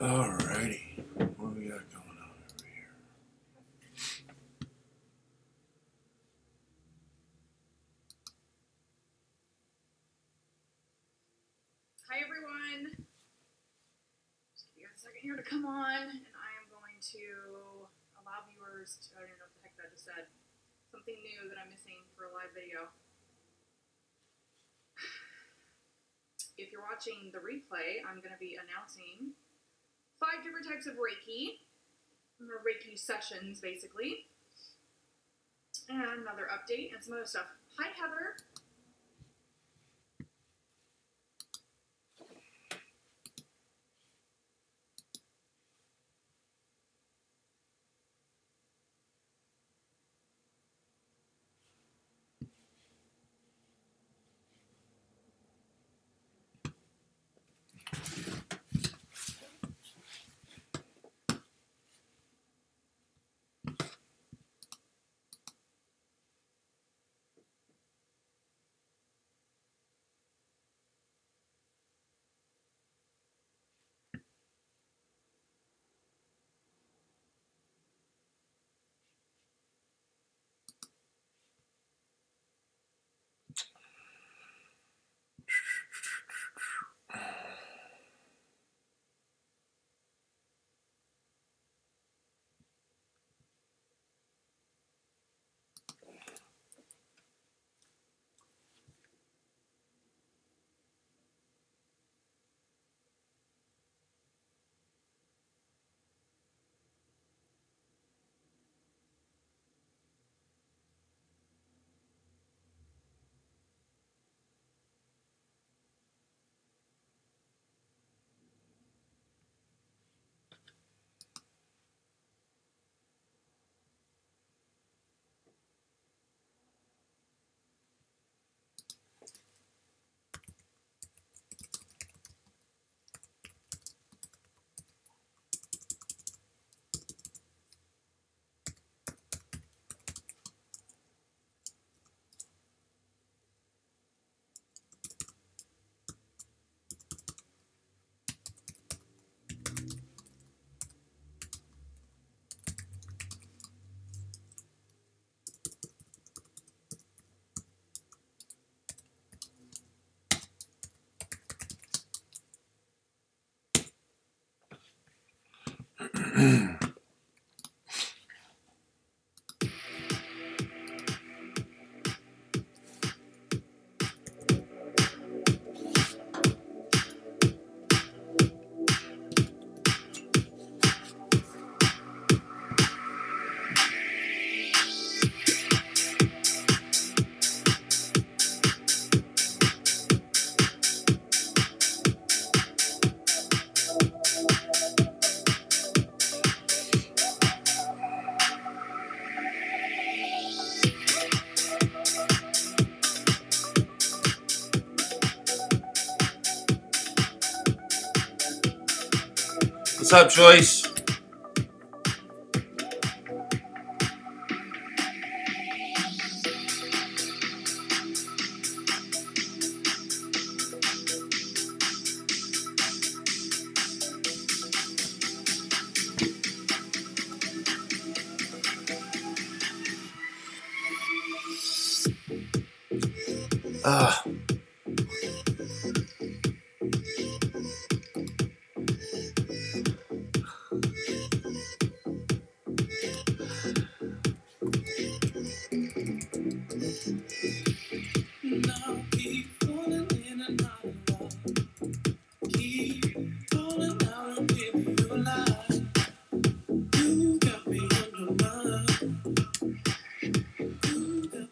Alrighty, what we got going on over here? Hi everyone. Just give you guys a second here to come on, and I am going to allow viewers to, I don't know what the heck that just said, something new that I'm missing for a live video. If you're watching the replay, I'm going to be announcing 5 different types of Reiki, or Reiki sessions, basically, and another update and some other stuff. Hi, Heather. What's up, Joyce?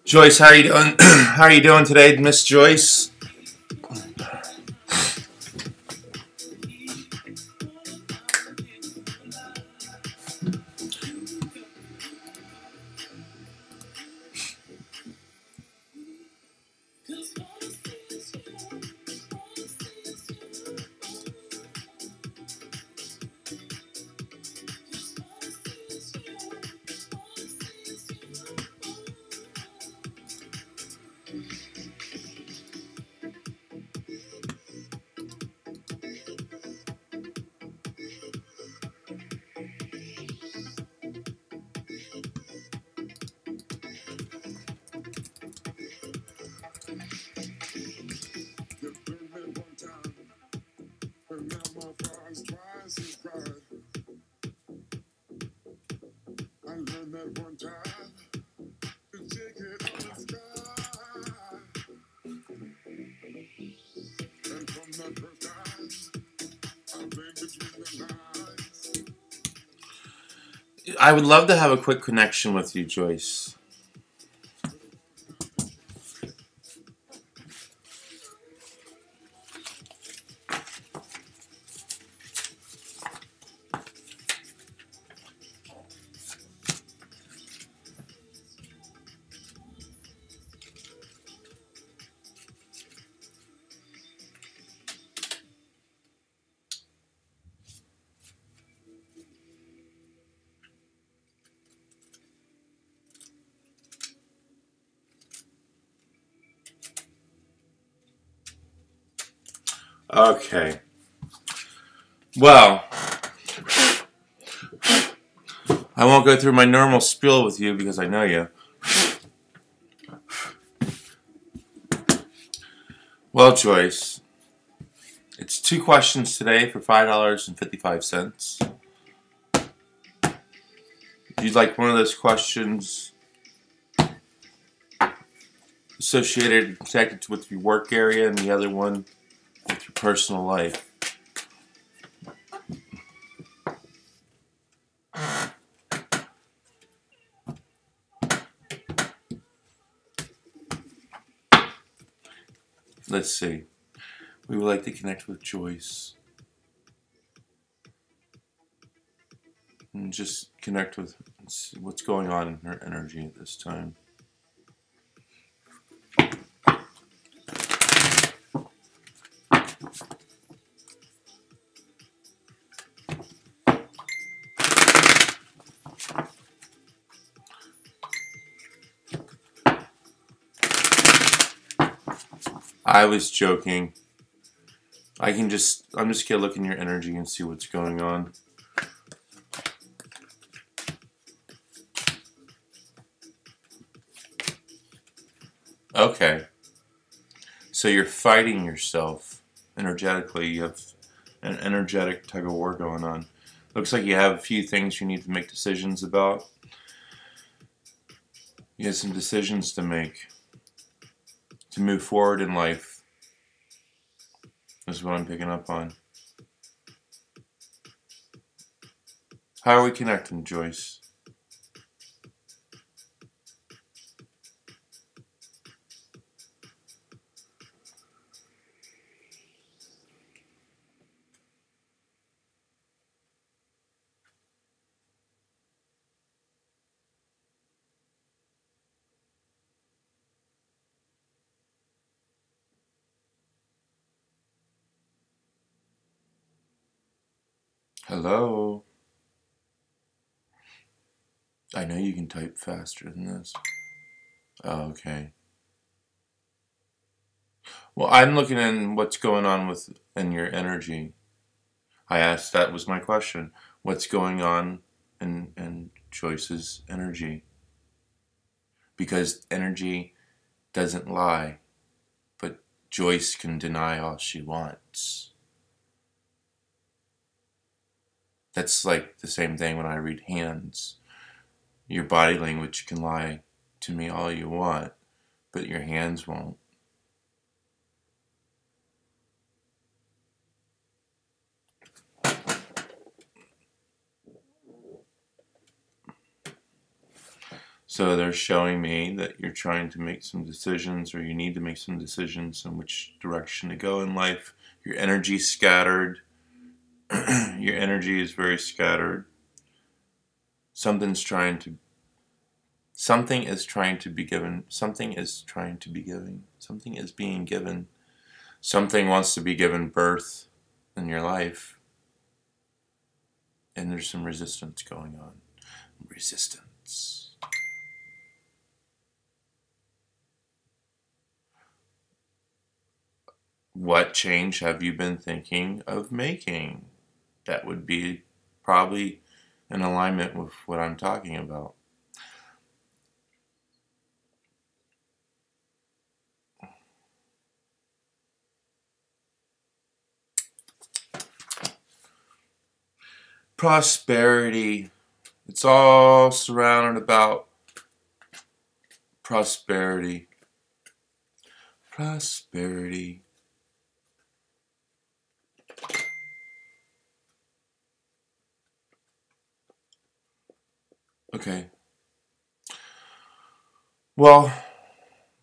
Joyce, how are you doing? How are you doing today, Miss Joyce? I would love to have a quick connection with you, Joyce. Okay. Well, I won't go through my normal spiel with you because I know you. Well, Joyce, it's 2 questions today for $5.55. If you'd like one of those questions associated, connected with your work area, and the other one with your personal life. Let's see. We would like to connect with Joyce. And just connect with what's going on in her energy at this time. I was joking. I'm just gonna look in your energy and see what's going on. Okay. So you're fighting yourself energetically. You have an energetic tug of war going on. Looks like you have a few things you need to make decisions about. You have some decisions to make to move forward in life. This is what I'm picking up on. How are we connecting, Joyce? Hello? I know you can type faster than this. Oh, okay. Well, I'm looking in what's going on in your energy. I asked, that was my question. What's going on in Joyce's energy? Because energy doesn't lie, but Joyce can deny all she wants. That's like the same thing when I read hands. Your body language can lie to me all you want, but your hands won't. So they're showing me that you're trying to make some decisions, or you need to make some decisions in which direction to go in life. Your energy's scattered. Your energy is very scattered. Something is trying to be given. Something is trying to be given. Something is being given. Something wants to be given birth in your life. And there's some resistance going on. Resistance. What change have you been thinking of making? That would be probably in alignment with what I'm talking about. Prosperity. It's all surrounded about prosperity. Prosperity. Okay. Well,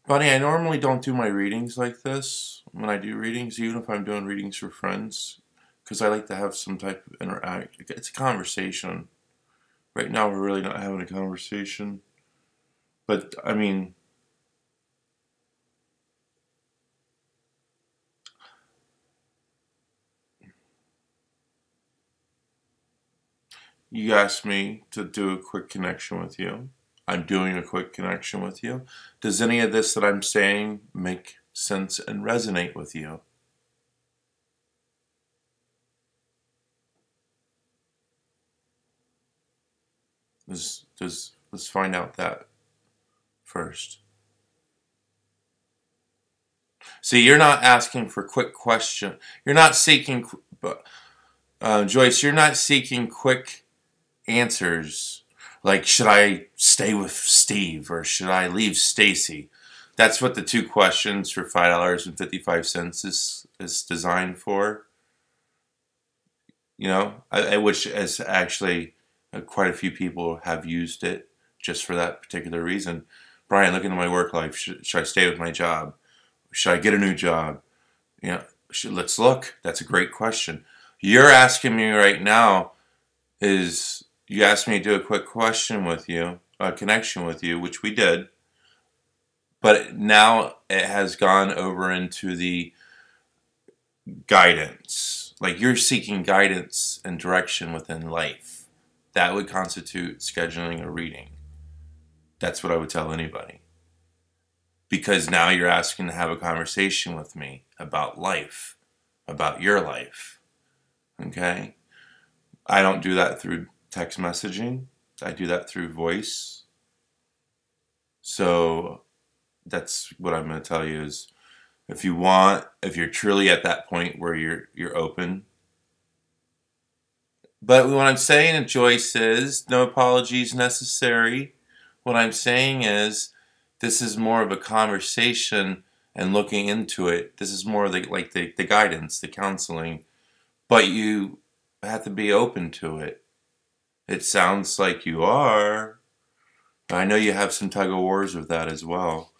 Bunny, I normally don't do my readings like this. When I do readings, even if I'm doing readings for friends, because I like to have some type of interact. It's a conversation. Right now, we're really not having a conversation. But, I mean, you asked me to do a quick connection with you. I'm doing a quick connection with you. Does any of this that I'm saying make sense and resonate with you? Let's find out that first. See, you're not asking for quick question. You're not seeking, Joyce. You're not seeking quick answers. Like, should I stay with Steve or should I leave Stacy? That's what the two questions for $5.55 is designed for. You know, which is actually quite a few people have used it just for that particular reason. Brian, look into my work life. Should I stay with my job? Should I get a new job? You know, let's look. That's a great question. You're asking me right now is you asked me to do a quick question with you, a connection with you, which we did. But now it has gone over into the guidance. Like you're seeking guidance and direction within life. That would constitute scheduling a reading. That's what I would tell anybody. Because now you're asking to have a conversation with me about life, about your life. Okay? I don't do that through text messaging. I do that through voice. So that's what I'm going to tell you is if you're truly at that point where you're open. But what I'm saying to Joyce is no apologies necessary. What I'm saying is this is more of a conversation and looking into it. This is more like the guidance, the counseling. But you have to be open to it. It sounds like you are. I know you have some tug of wars with that as well.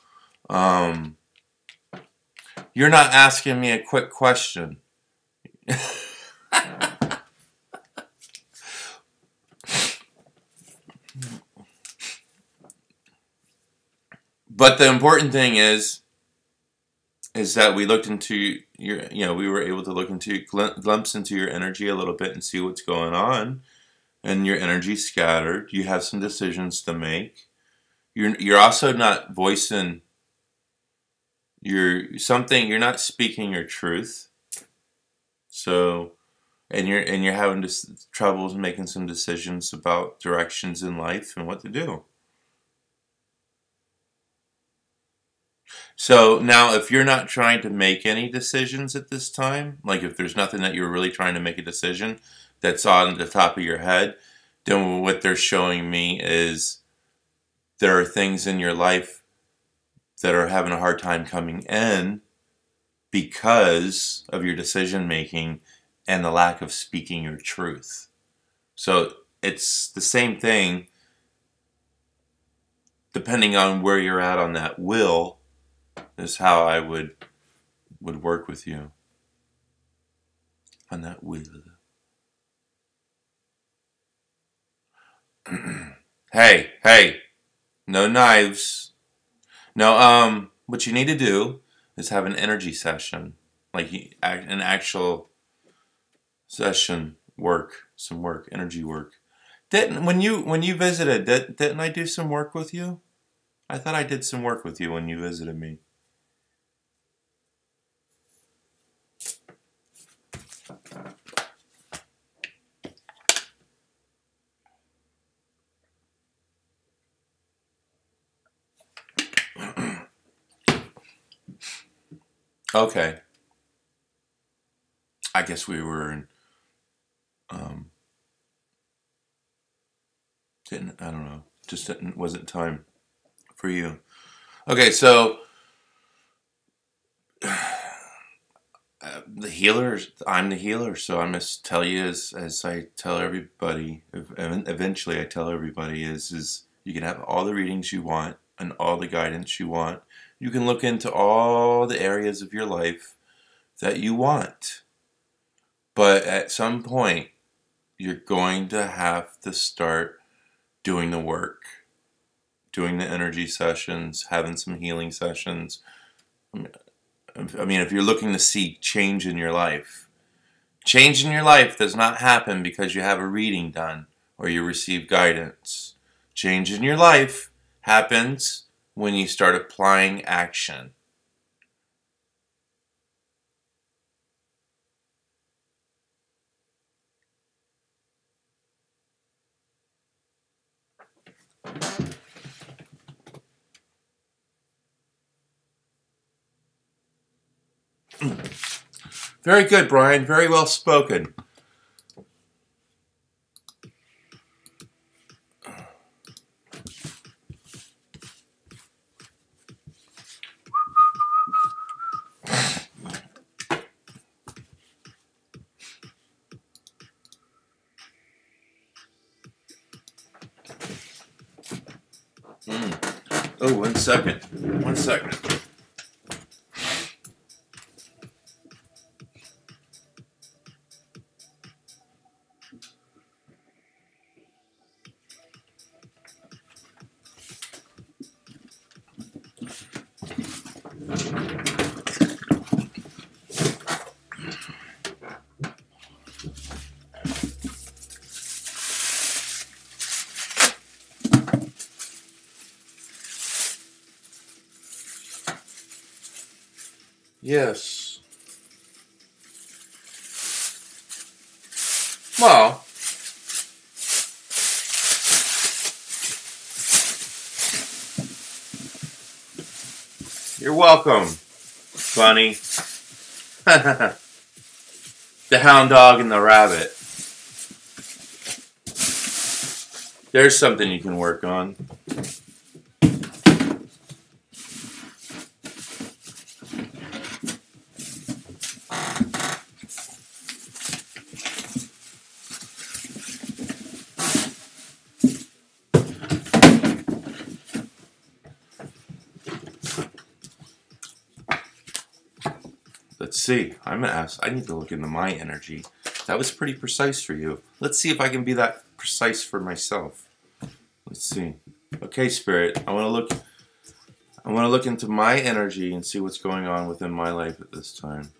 You're not asking me a quick question. But the important thing is that we looked into we were able to look into, glimpse into your energy a little bit and see what's going on. And your energy scattered. You have some decisions to make. You're also not voicing you're not speaking your truth. So, and you're having troubles making some decisions about directions in life and what to do. So now if you're not trying to make any decisions at this time, like if there's nothing that you're really trying to make a decision that's on the top of your head, then what they're showing me is there are things in your life that are having a hard time coming in because of your decision making and the lack of speaking your truth. So it's the same thing depending on where you're at on that will is how I would work with you on that will. Hey, no knives. No, what you need to do is have an energy session, like an actual session, energy work. When you visited, didn't I do some work with you? I thought I did some work with you when you visited me. Okay. I guess we were in, I don't know, just wasn't time for you. Okay, so the healer, I'm the healer, so I must tell you as I tell everybody, eventually I tell everybody is you can have all the readings you want and all the guidance you want. You can look into all the areas of your life that you want. But at some point, you're going to have to start doing the work, doing the energy sessions, having some healing sessions. I mean, if you're looking to see change in your life does not happen because you have a reading done or you receive guidance. Change in your life happens when you start applying action. Very good, Brian. Very well spoken. Oh, 1 second. 1 second. Yes. Well, you're welcome, Bunny. The hound dog and the rabbit. There's something you can work on. Let's see. I'm gonna ask. I need to look into my energy. That was pretty precise for you. Let's see if I can be that precise for myself. Let's see. Okay, Spirit. I want to look into my energy and see what's going on within my life at this time.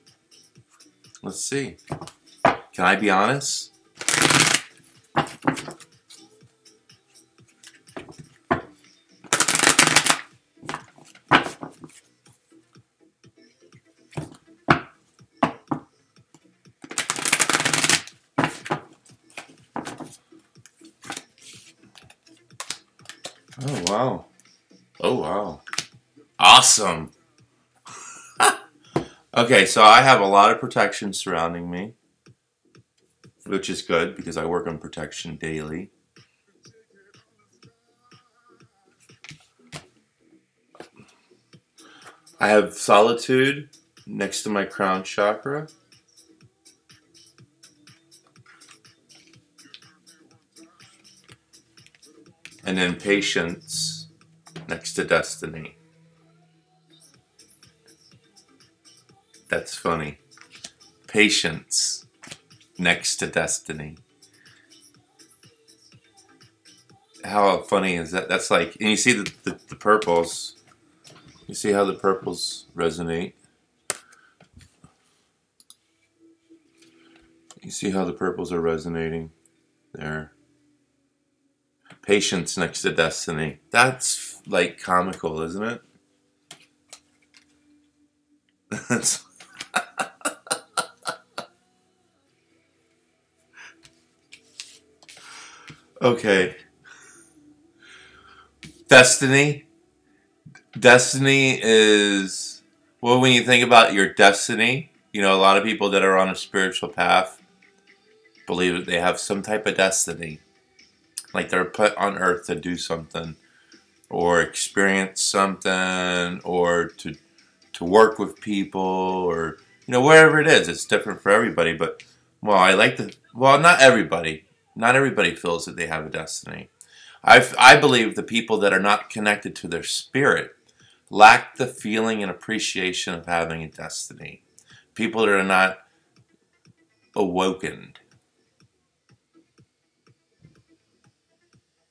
Let's see. Can I be honest? Oh, wow. Oh, wow. Awesome. Okay, so I have a lot of protection surrounding me, which is good because I work on protection daily. I have solitude next to my crown chakra. And then patience next to destiny. That's funny. Patience next to destiny. How funny is that? That's like, and you see the purples. You see how the purples resonate. You see how the purples are resonating there. Patience next to destiny. That's like comical, isn't it? That's okay. Destiny. Destiny is, well, when you think about your destiny, you know, a lot of people that are on a spiritual path believe that they have some type of destiny. Like they're put on earth to do something, or experience something, or to work with people, or You know, wherever it is, it's different for everybody. But well, I like the well, not everybody. Not everybody feels that they have a destiny. I believe the people that are not connected to their spirit lack the feeling and appreciation of having a destiny. People that are not awoken.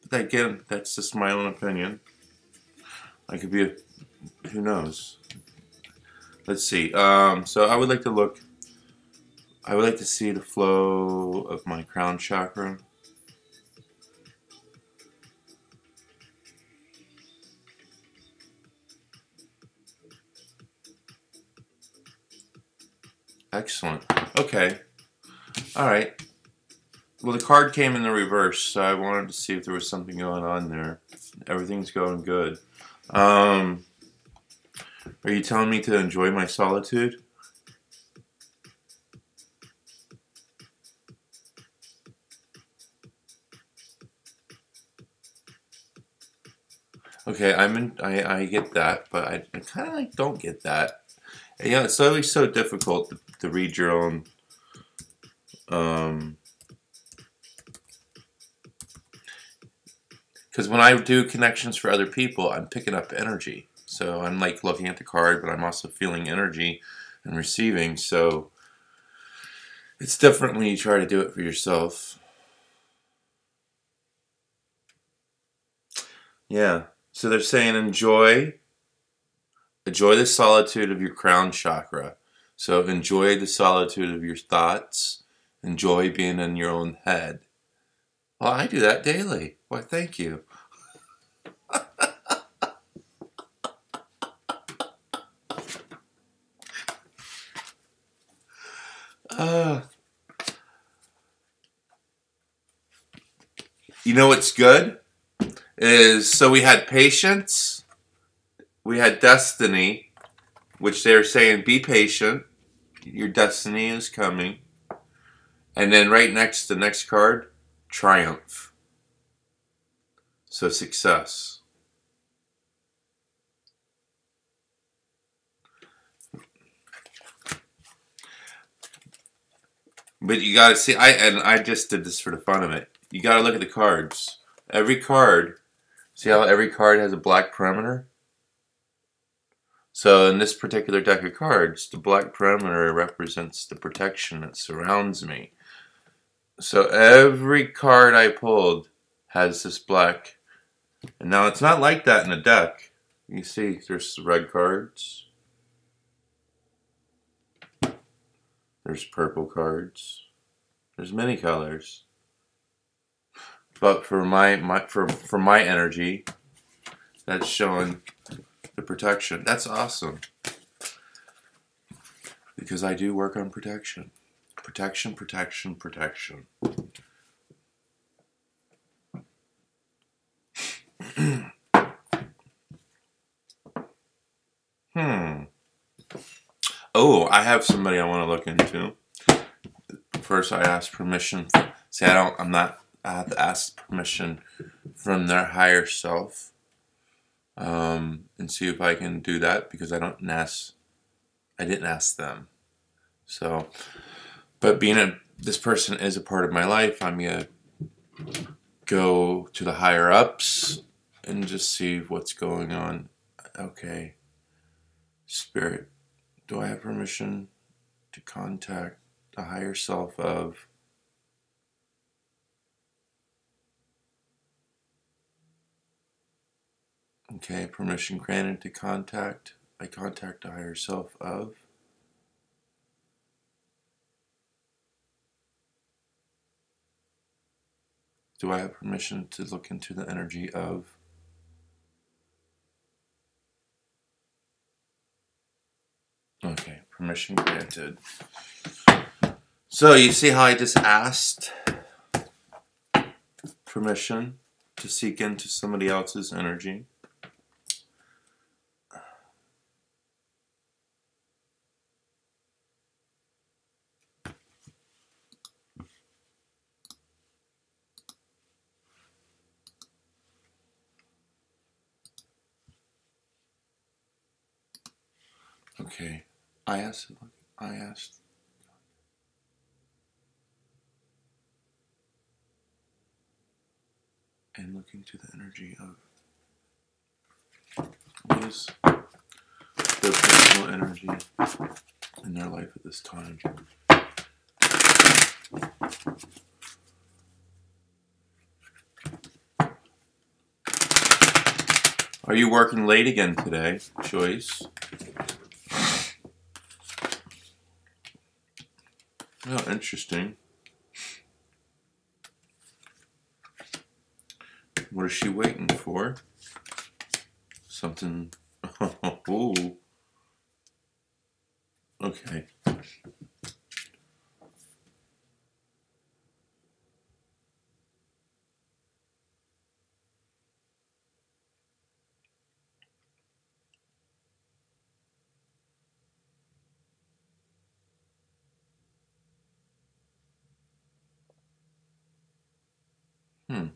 But again, that's just my own opinion. I could be a, who knows. Let's see. So I would like to look. I would like to see the flow of my crown chakra. Excellent. Okay. All right. Well, the card came in the reverse, so I wanted to see if there was something going on there. Everything's going good. Are you telling me to enjoy my solitude? Okay, I get that, but I kind of like don't get that. Yeah, it's always so difficult to read your own. Because when I do connections for other people, I'm picking up energy. So I'm like looking at the card, but I'm also feeling energy and receiving. So it's different when you try to do it for yourself. Yeah. So they're saying enjoy the solitude of your crown chakra. So enjoy the solitude of your thoughts. Enjoy being in your own head. Well, I do that daily. Why, thank you. Uh, you know what's good? Is so we had patience, we had destiny, which they're saying be patient, your destiny is coming. And then right next to the next card, triumph. So success. But you gotta see, I just did this for the fun of it. You gotta look at the cards. Every card, see how every card has a black perimeter? So in this particular deck of cards, the black perimeter represents the protection that surrounds me. So every card I pulled has this black. And now it's not like that in a deck. You see, there's red cards. There's purple cards. There's many colors. But for my energy, that's showing the protection. That's awesome. Because I do work on protection. Protection, protection, protection. Oh, I have somebody I want to look into. First, I ask permission. See, I have to ask permission from their higher self, and see if I can do that because I didn't ask them. So, but this person is a part of my life, I'm gonna go to the higher ups and just see what's going on. Okay, Spirit, do I have permission to contact the higher self of okay, permission granted to contact. I contact the higher self of. Do I have permission to look into the energy of? Okay, permission granted. So you see how I just asked permission to seek into somebody else's energy? Okay, I asked. I asked. And look into the energy of what is their personal energy in their life at this time. Are you working late again today, Joyce? Oh, interesting. What is she waiting for? Something. Oh. Okay. Hmm.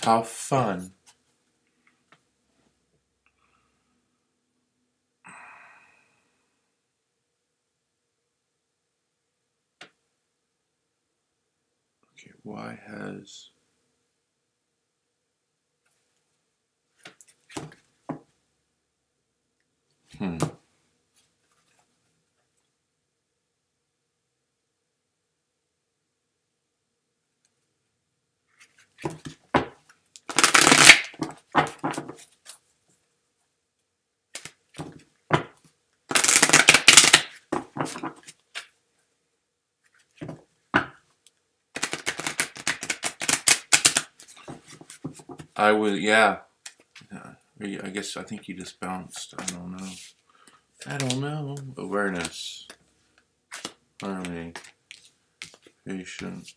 How fun. Okay, why has... Hmm. I would, yeah. I guess, I think you just bounced. I don't know. I don't know. Awareness. Harmony. Patience.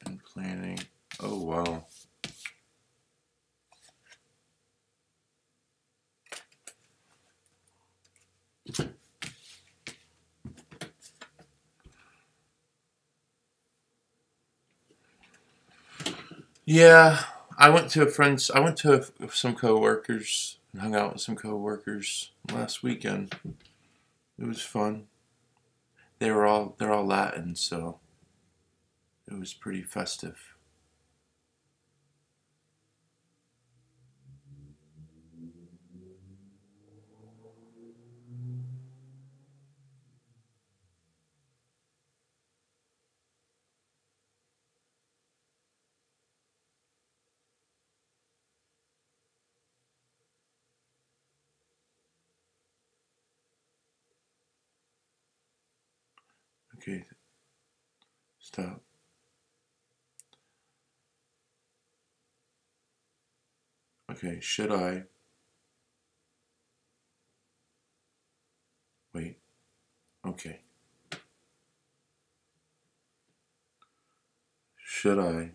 And planning. Oh, wow. Yeah, I went to some coworkers and hung out with some coworkers last weekend. It was fun. They're all Latin, so it was pretty festive. Okay, stop. Okay, should I wait? Okay. Should I?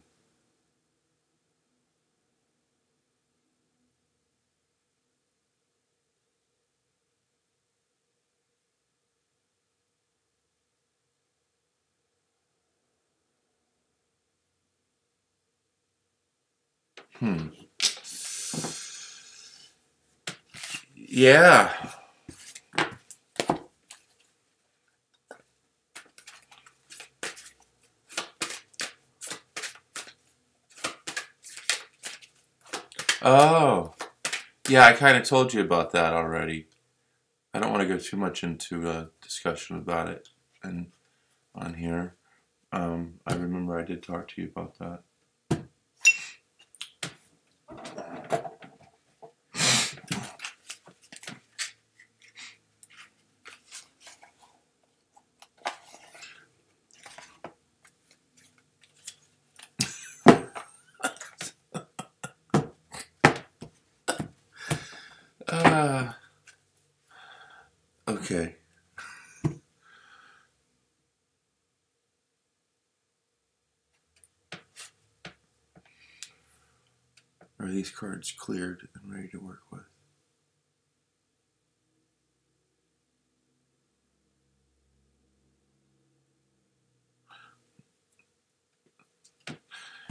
Hmm. Yeah. Oh. Yeah, I kind of told you about that already. I don't want to go too much into a discussion about it and on here. I remember I did talk to you about that. Okay. Are these cards cleared and ready to work with?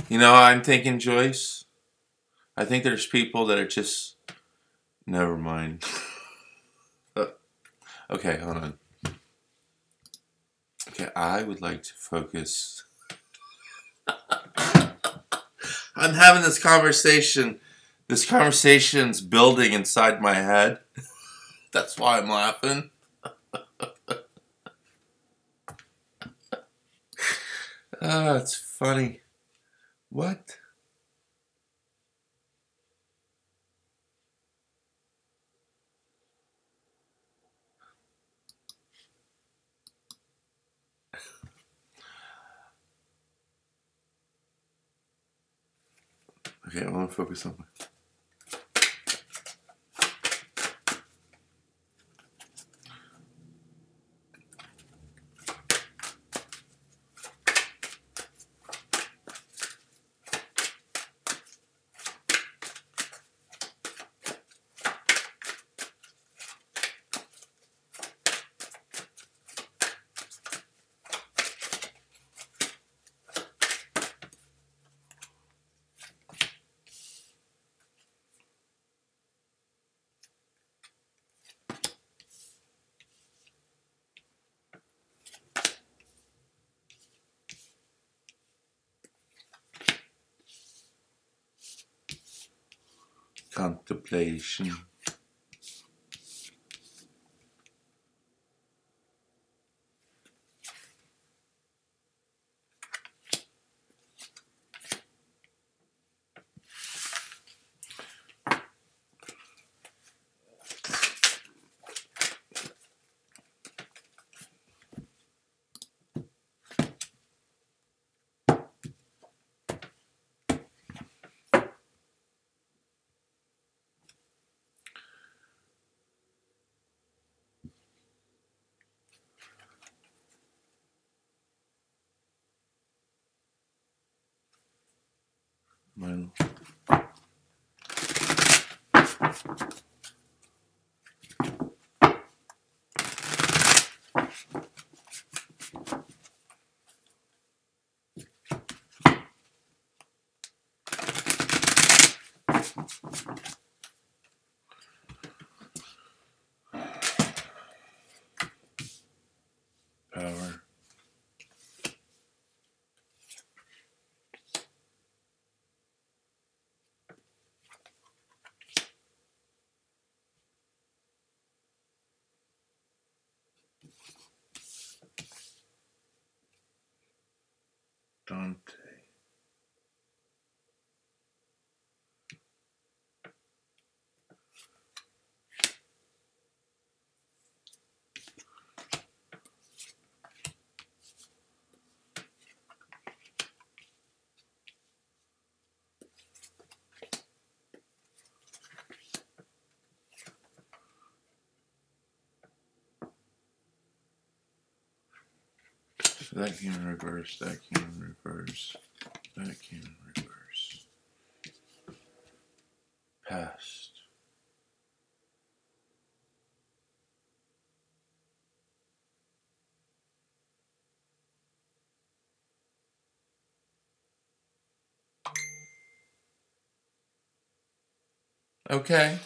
You know, I'm thinking, Joyce, I think there's people that are just... Never mind. Okay, hold on. Okay, I would like to focus. I'm having this conversation. This conversation's building inside my head. That's why I'm laughing. Ah, it's funny. What? Okay, I want to focus on my... contemplation. My... Power. Dante. So that came in reverse, that came in reverse, that came in reverse. Past. Okay.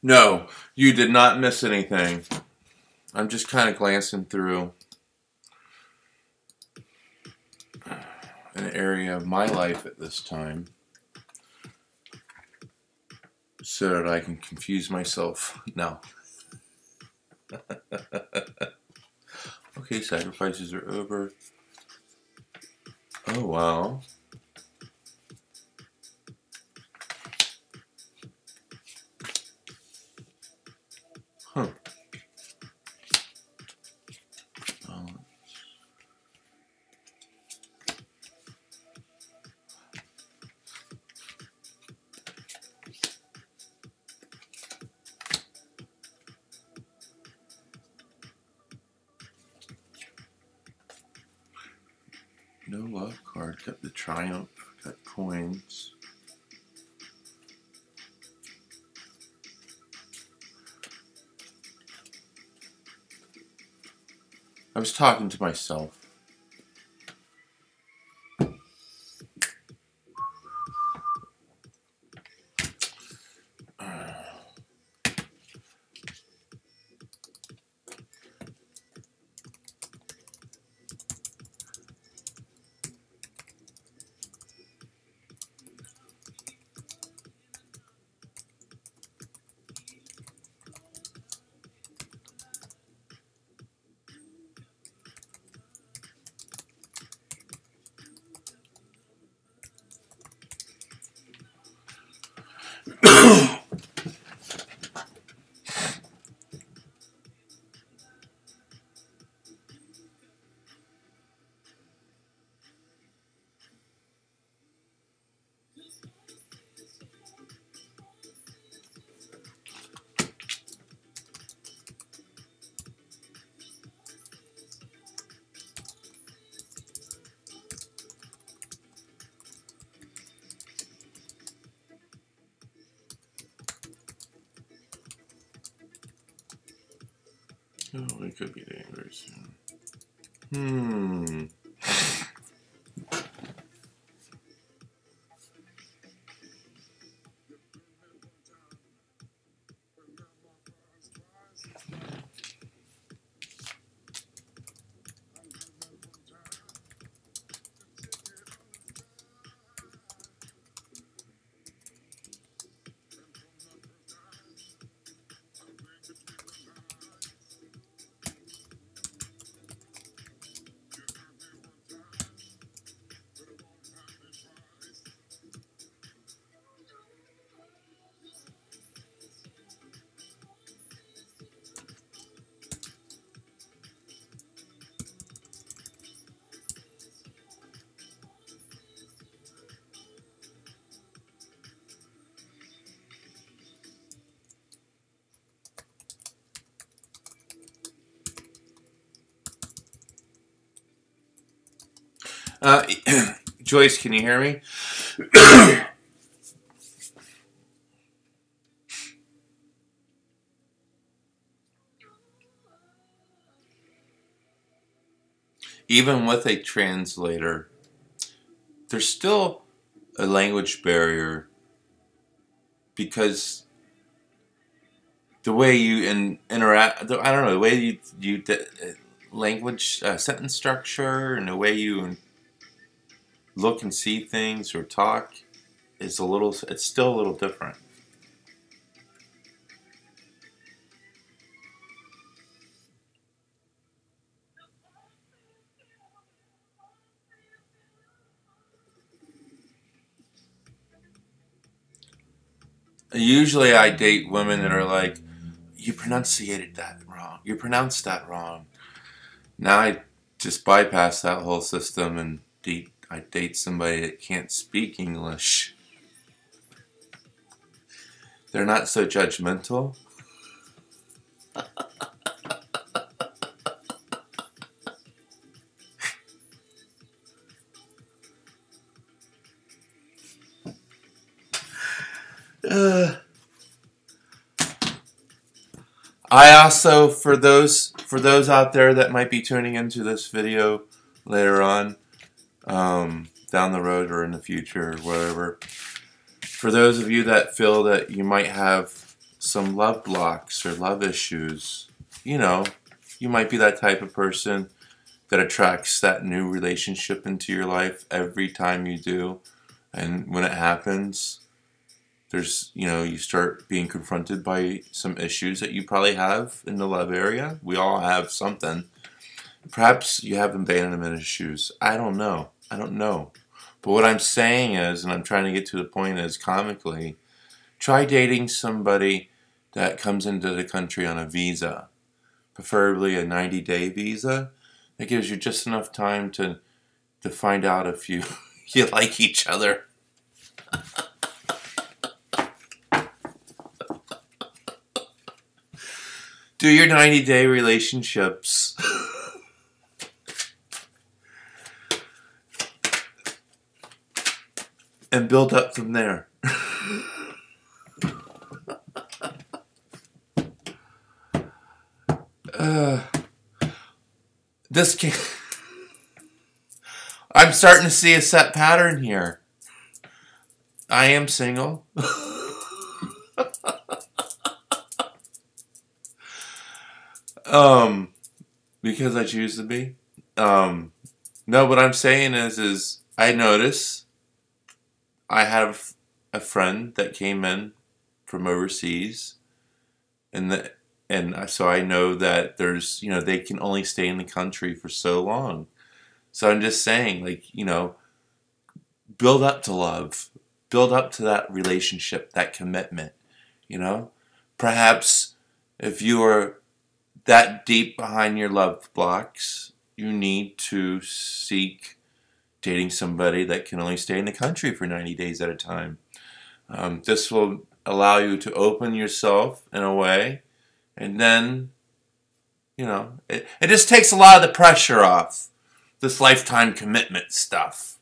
No, you did not miss anything. I'm just kind of glancing through an area of my life at this time so that I can confuse myself. No. Okay, sacrifices are over. Oh, wow. Huh. Oh. No love card. Got the Triumph. Got coins. I was talking to myself. Oh, it could be dangerous. Hmm. Uh, Joyce, can you hear me? Even with a translator, there's still a language barrier because the way you interact, I don't know, the way you language, sentence structure, and the way you look and see things or talk is it's still a little different. Usually I date women that are like, you pronunciated that wrong. You pronounced that wrong. Now I just bypass that whole system and I date somebody that can't speak English. They're not so judgmental. I also, for those out there that might be tuning into this video later on, down the road or in the future or whatever, for those of you that feel that you might have some love blocks or love issues. You know, you might be that type of person that attracts that new relationship into your life every time you do. And when it happens, you start being confronted by some issues that you probably have in the love area. We all have something. Perhaps you have abandonment issues. I don't know. But what I'm saying is, and I'm trying to get to the point is, comically, try dating somebody that comes into the country on a visa, preferably a 90-day visa. That gives you just enough time to find out if you like each other. Do your 90-day relationships. And build up from there. This can I'm starting to see a set pattern here. I am single. Because I choose to be. No, what I'm saying is I notice I have a friend that came in from overseas, and so I know that there's, they can only stay in the country for so long. So I'm just saying, build up to love, build up to that relationship, that commitment, Perhaps if you are that deep behind your love blocks, you need to seek dating somebody that can only stay in the country for 90 days at a time. This will allow you to open yourself in a way, and then, it just takes a lot of the pressure off this lifetime commitment stuff.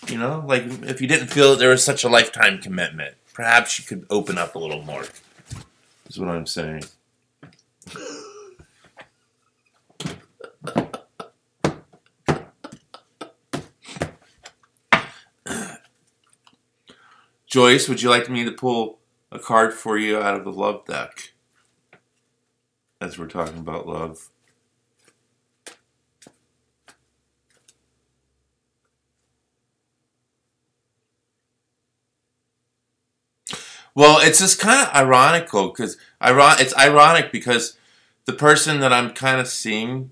Like if you didn't feel that there was such a lifetime commitment, perhaps you could open up a little more, is what I'm saying. Joyce, would you like me to pull a card for you out of the love deck as we're talking about love? Well, it's just kind of ironical because it's ironic because the person that I'm kind of seeing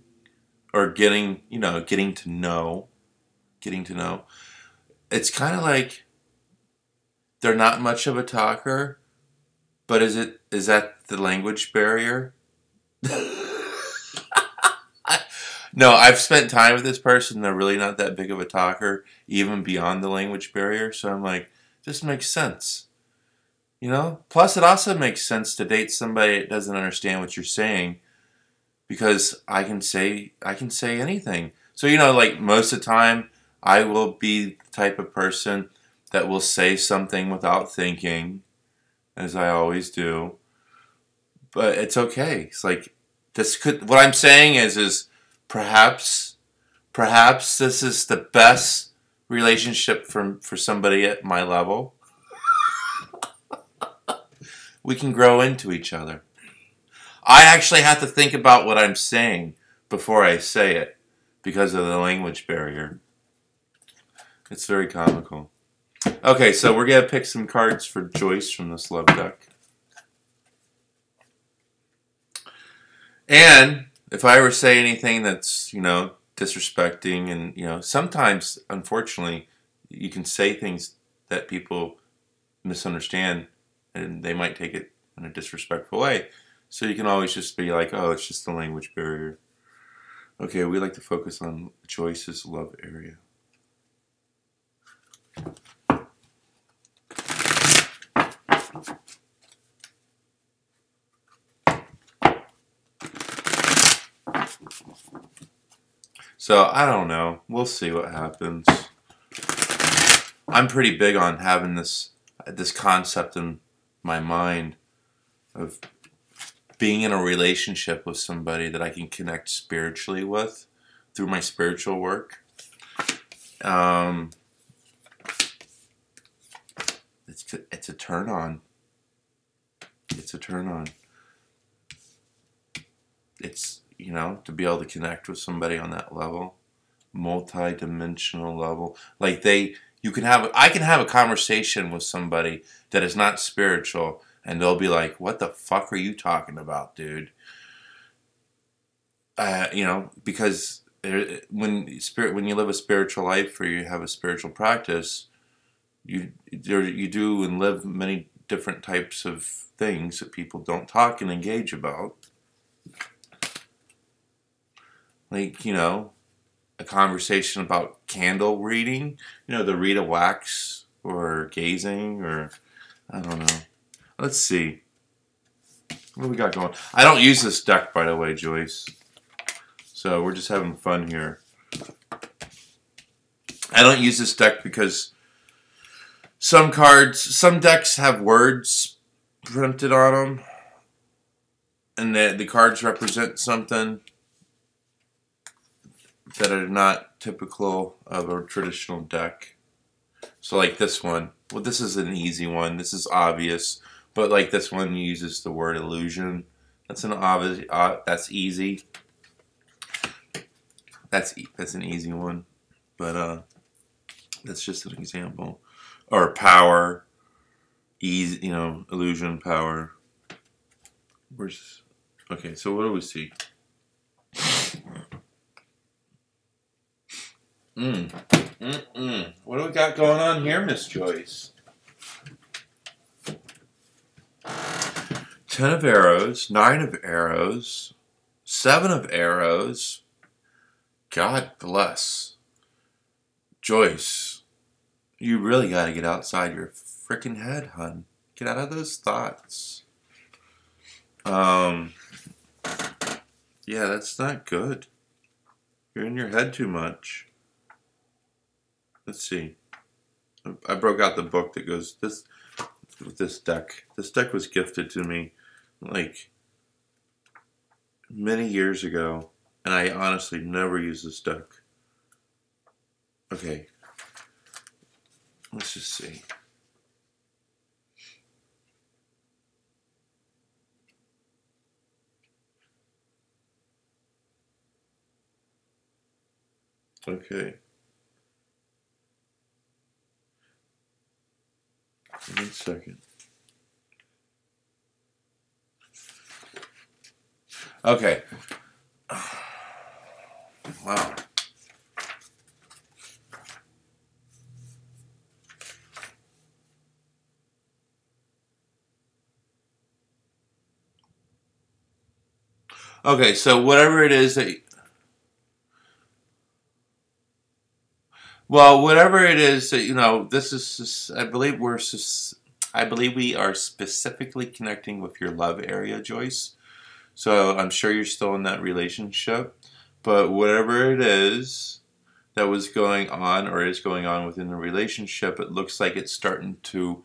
or getting to know, it's kind of like they're not much of a talker, but is that the language barrier? No, I've spent time with this person. They're really not that big of a talker, even beyond the language barrier. So I'm like, this makes sense. Plus it also makes sense to date somebody that doesn't understand what you're saying, because I can say anything. So, like most of the time, I will be the type of person that will say something without thinking, as I always do. But it's okay. It's like, what I'm saying is perhaps this is the best relationship for somebody at my level. We can grow into each other. I actually have to think about what I'm saying before I say it because of the language barrier. It's very comical. Okay, so we're going to pick some cards for Joyce from this love deck. And if I ever say anything that's, disrespecting, and, sometimes, unfortunately, you can say things that people misunderstand and they might take it in a disrespectful way. So you can always just be like, oh, it's just the language barrier. Okay, we like to focus on Joyce's love area. So, I don't know. We'll see what happens. I'm pretty big on having this concept in my mind of being in a relationship with somebody that I can connect spiritually with through my spiritual work. It's a turn on. it's a turn on. It's, you know, to be able to connect with somebody on that level, multi-dimensional level. Like I can have a conversation with somebody that is not spiritual, and they'll be like, "What the fuck are you talking about, dude?" You know, because when you live a spiritual life or you have a spiritual practice, you do and live many different types of things that people don't talk and engage about. Like, you know, a conversation about candle reading, you know, the Rita wax or gazing, or I don't know. Let's see. What do we got going? I don't use this deck, by the way, Joyce. So we're just having fun here. I don't use this deck because some decks have words printed on them, and the cards represent something that are not typical of a traditional deck. So like this one, well, this is an easy one. This is obvious, but like this one uses the word illusion. That's an obvious. That's easy. That's an easy one, but that's just an example. Or power, ease. You know, illusion, power. Okay? So what do we see? What do we got going on here, Miss Joyce? 10 of arrows, 9 of arrows, 7 of arrows. God bless. Joyce, you really got to get outside your freaking head, hun. Get out of those thoughts. Yeah, that's not good. You're in your head too much. Let's see. I broke out the book that goes with this deck. This deck was gifted to me like many years ago, and I honestly never use this deck. Okay. Let's just see. Okay. 1 second. Okay. Wow. Okay, so whatever it is that... Well, whatever it is that, you know, this is... I believe we are specifically connecting with your love area, Joyce. So I'm sure you're still in that relationship. But whatever it is that was going on or is going on within the relationship, it looks like it's starting to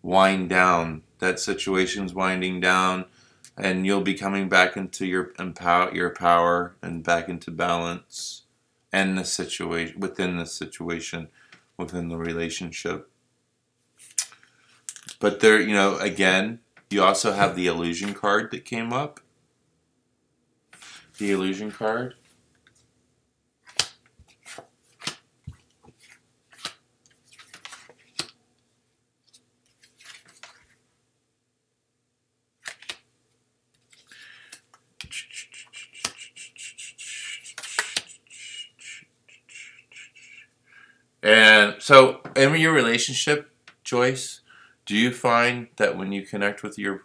wind down. That situation's winding down, and you'll be coming back into your power and back into balance and the situation within the relationship. But there, you know, again, you also have the illusion card that came up. The illusion card. And so, in your relationship, Joyce, do you find that when you connect with your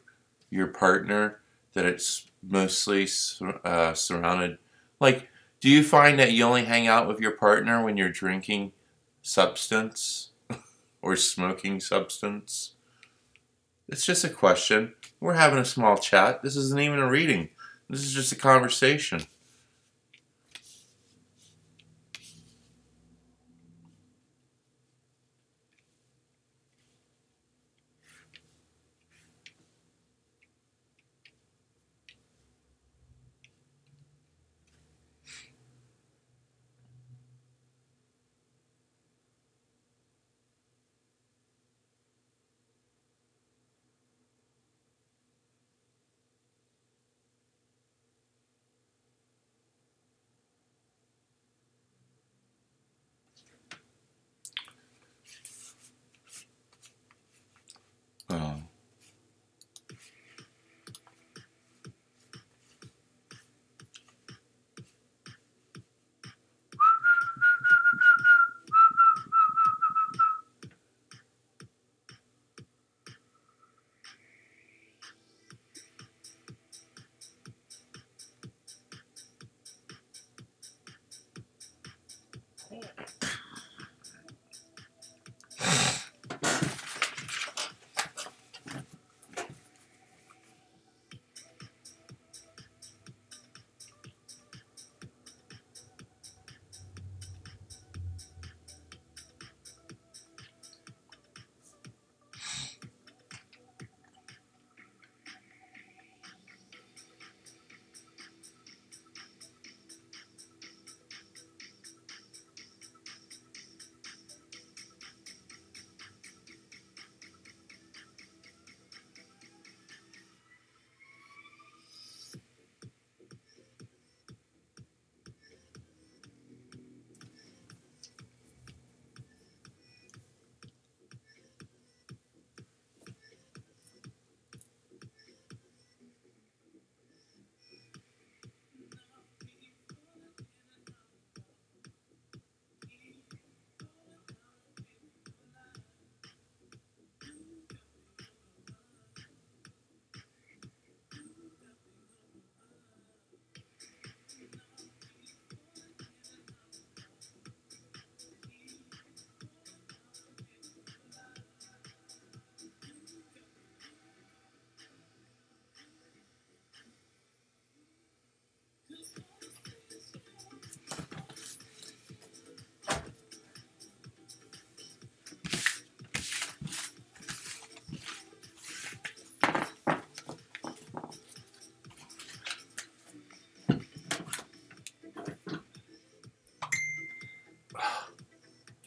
partner, that it's mostly surrounded? Like, do you find that you only hang out with your partner when you're drinking substance or smoking substance? It's just a question. We're having a small chat. This isn't even a reading. This is just a conversation.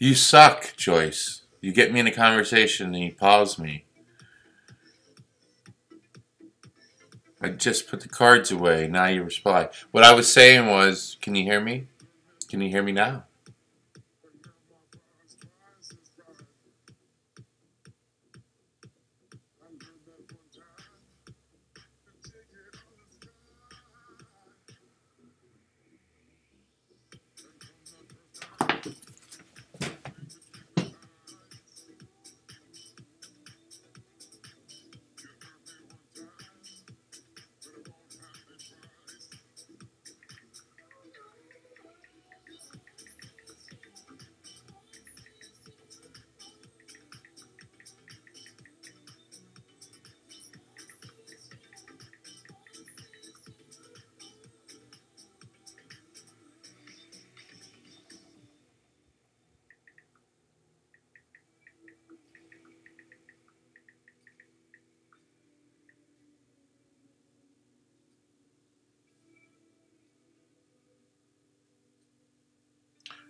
You suck, Joyce. You get me in a conversation and you pause me. I just put the cards away. Now you reply. What I was saying was, can you hear me? Can you hear me now?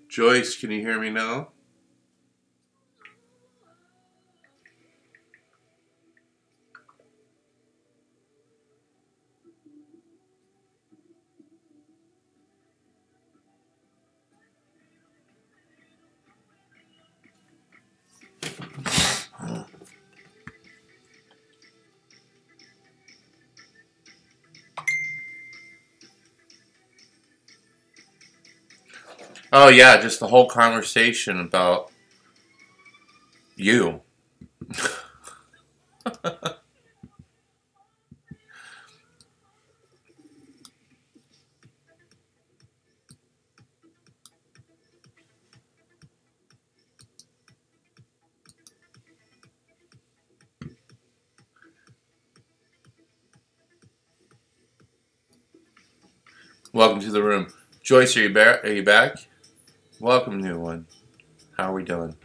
Joyce, can you hear me now? Oh yeah, just the whole conversation about you. Welcome to the room. Joyce, are you back? Are you back? Welcome, new one. How are we doing?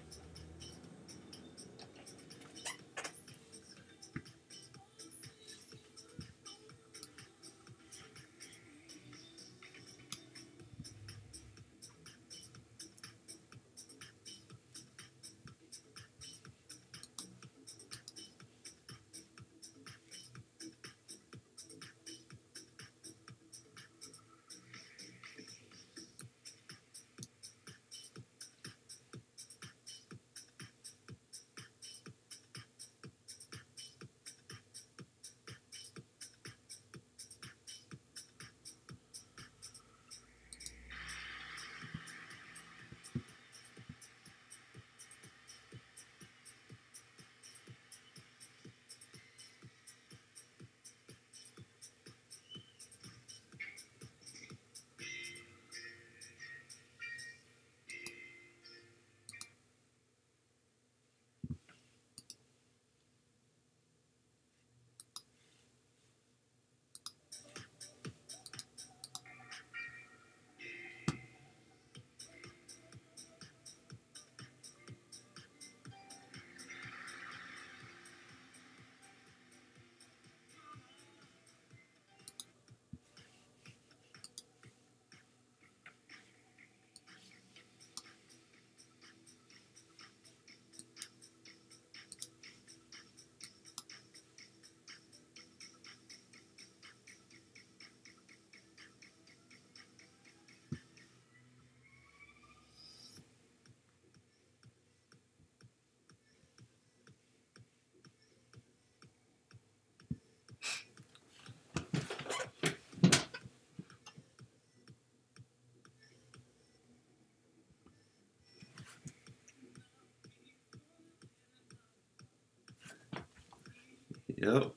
Yep.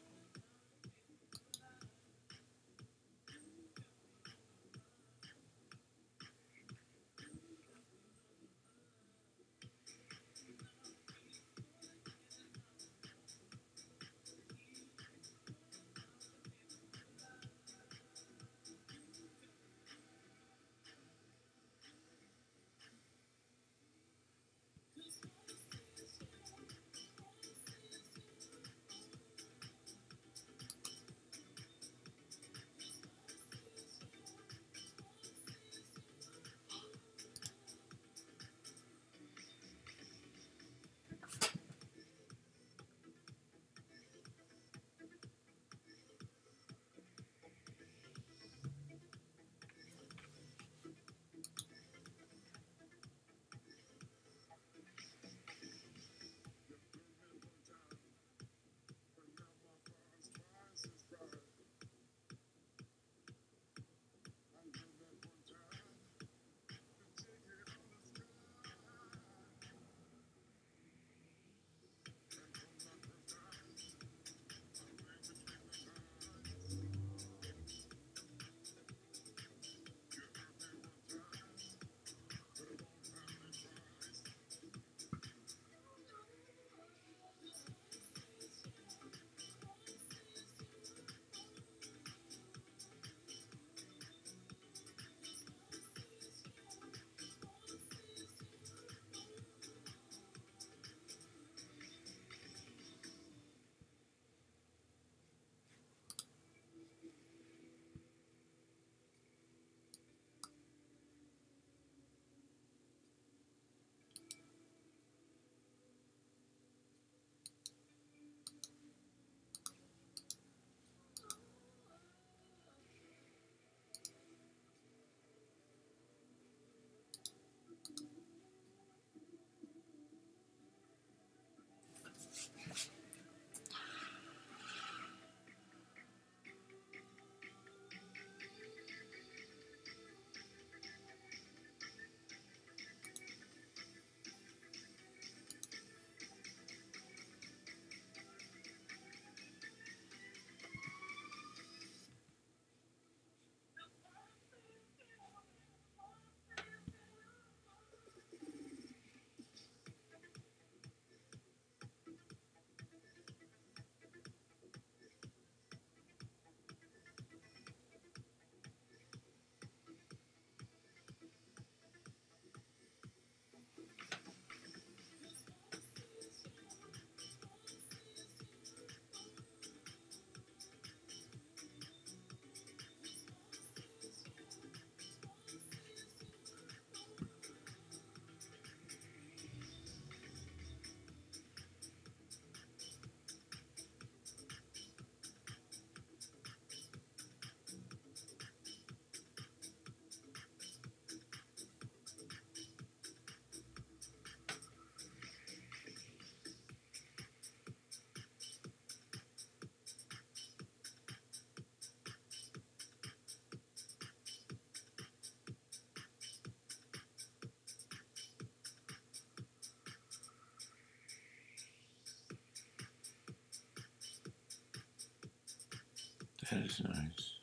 That is nice.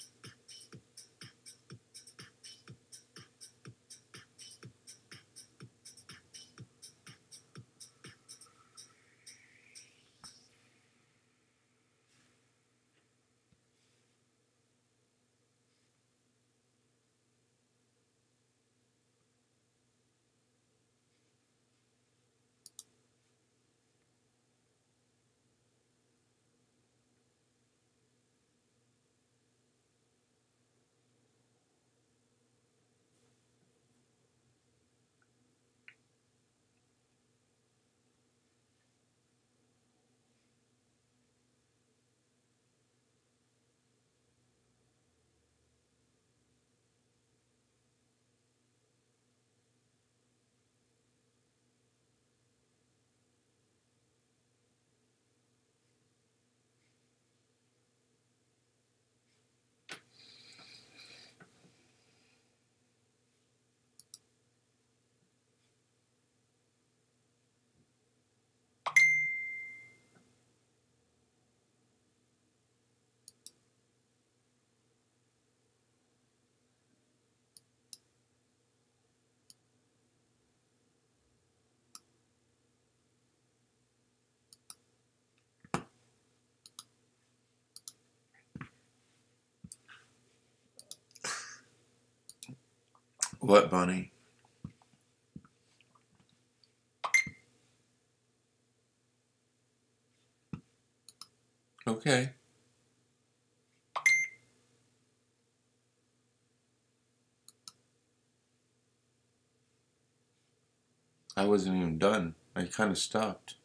What, Bunny? Okay. I wasn't even done. I kind of stopped.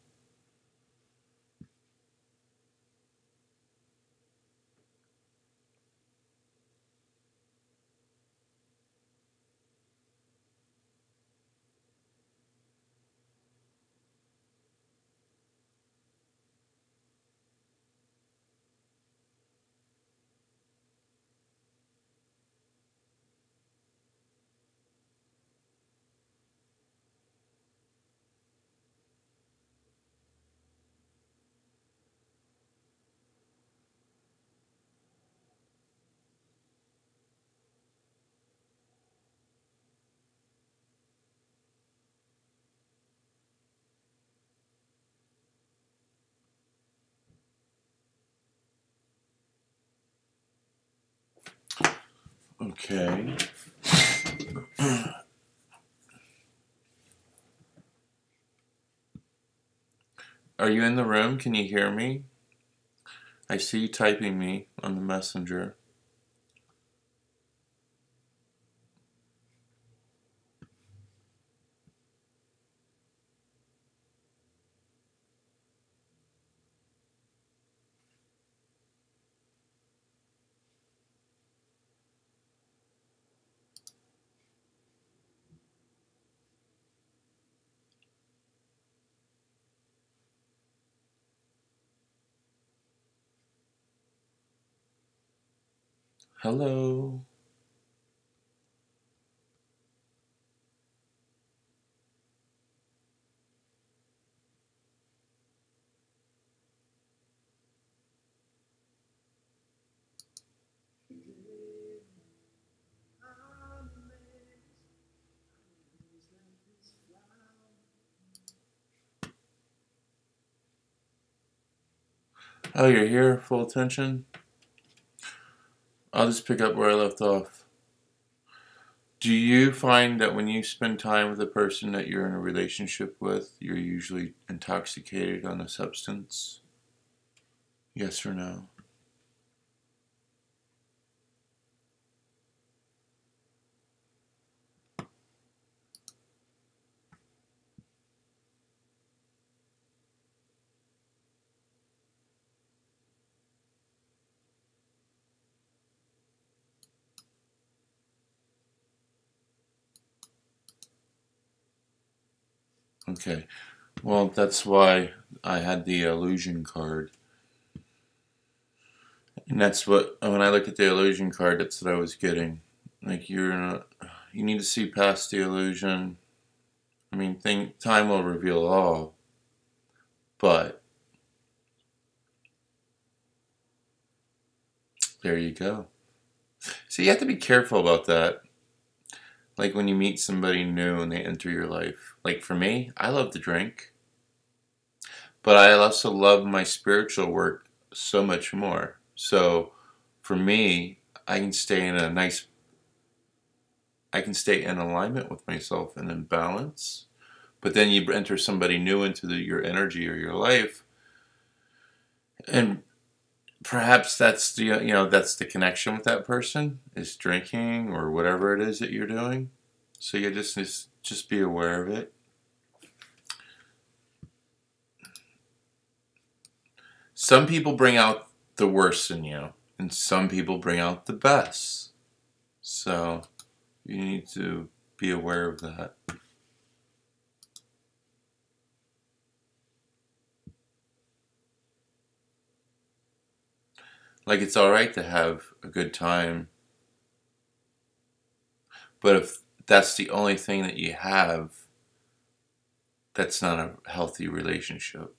Okay. Are you in the room? Can you hear me? I see you typing me on the messenger. Hello. Oh, you're here? Full attention? I'll just pick up where I left off. Do you find that when you spend time with a person that you're in a relationship with, you're usually intoxicated on a substance? Yes or no? Okay. Well, that's why I had the illusion card. And that's what, when I looked at the illusion card, that's what I was getting. Like, you need to see past the illusion. I mean, time will reveal all. But There you go. So you have to be careful about that. Like when you meet somebody new and they enter your life. Like for me, I love to drink, but I also love my spiritual work so much more. So for me, I can stay in alignment with myself and in balance. But then you enter somebody new into your energy or your life, and perhaps that's the that's the connection with that person is drinking or whatever it is that you're doing. So you just be aware of it. Some people bring out the worst in you, and some people bring out the best. So you need to be aware of that. Like it's all right to have a good time, but if that's the only thing that you have, that's not a healthy relationship.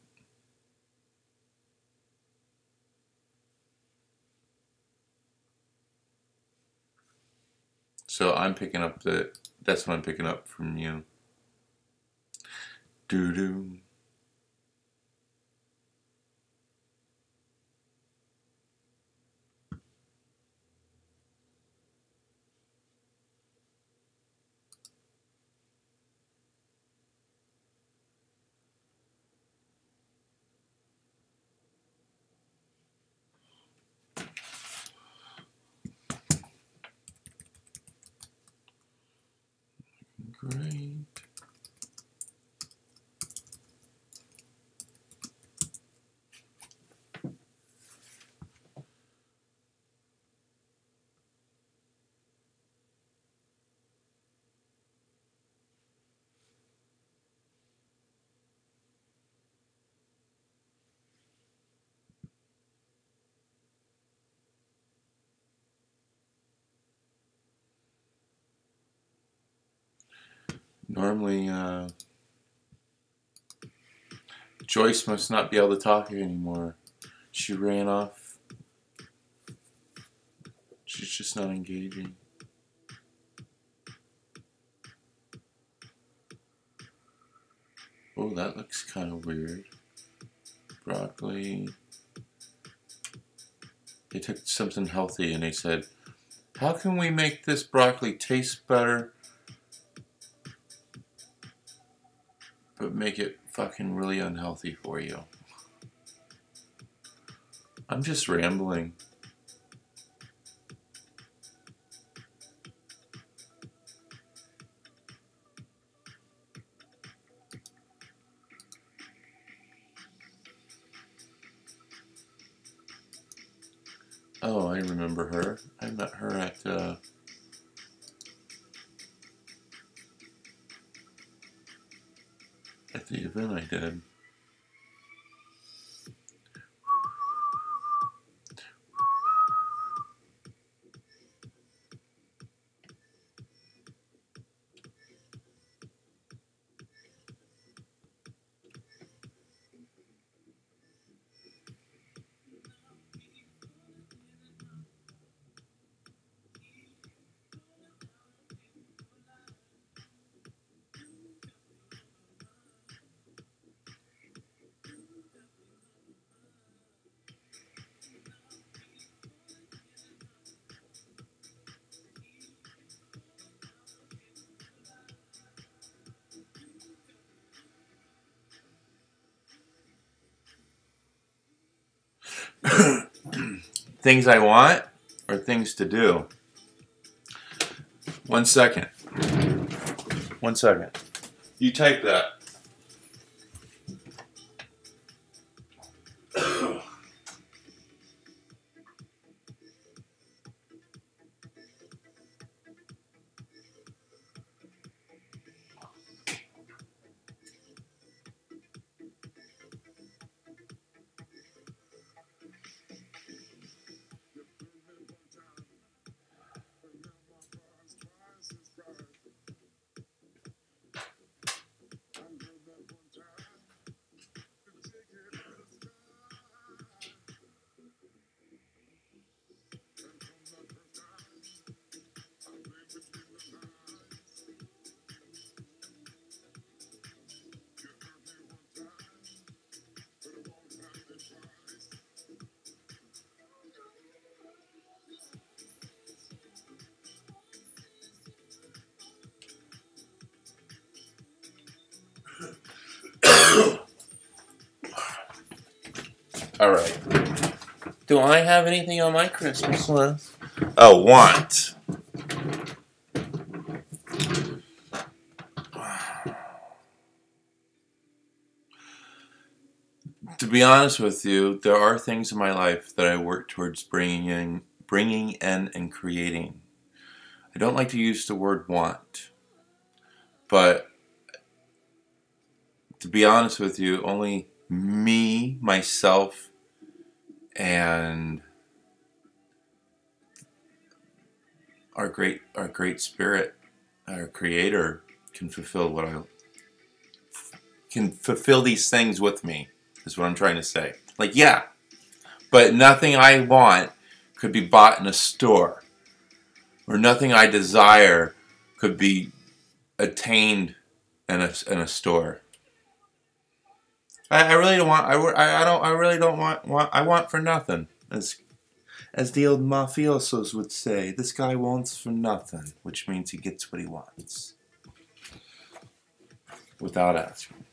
So I'm picking up that's what I'm picking up from you. Doo doo. Great. Normally, Joyce must not be able to talk anymore. She ran off. She's just not engaging. Oh, that looks kind of weird. Broccoli. They took something healthy and they said, how can we make this broccoli taste better, but make it fucking really unhealthy for you? I'm just rambling. Oh, I remember her. I met her at the event I did. Things I want or things to do? 1 second. 1 second. You type that. All right. Do I have anything on my Christmas list? Oh, want. To be honest with you, there are things in my life that I work towards bringing in and creating. I don't like to use the word want, but to be honest with you, only me, myself, and our great spirit, our creator, can fulfill these things with me, is what I'm trying to say. Like, yeah, but nothing I want could be bought in a store, or nothing I desire could be attained in a store. I really don't want. I don't. I really don't want. I want for nothing. As the old mafiosos would say, this guy wants for nothing, which means he gets what he wants without asking.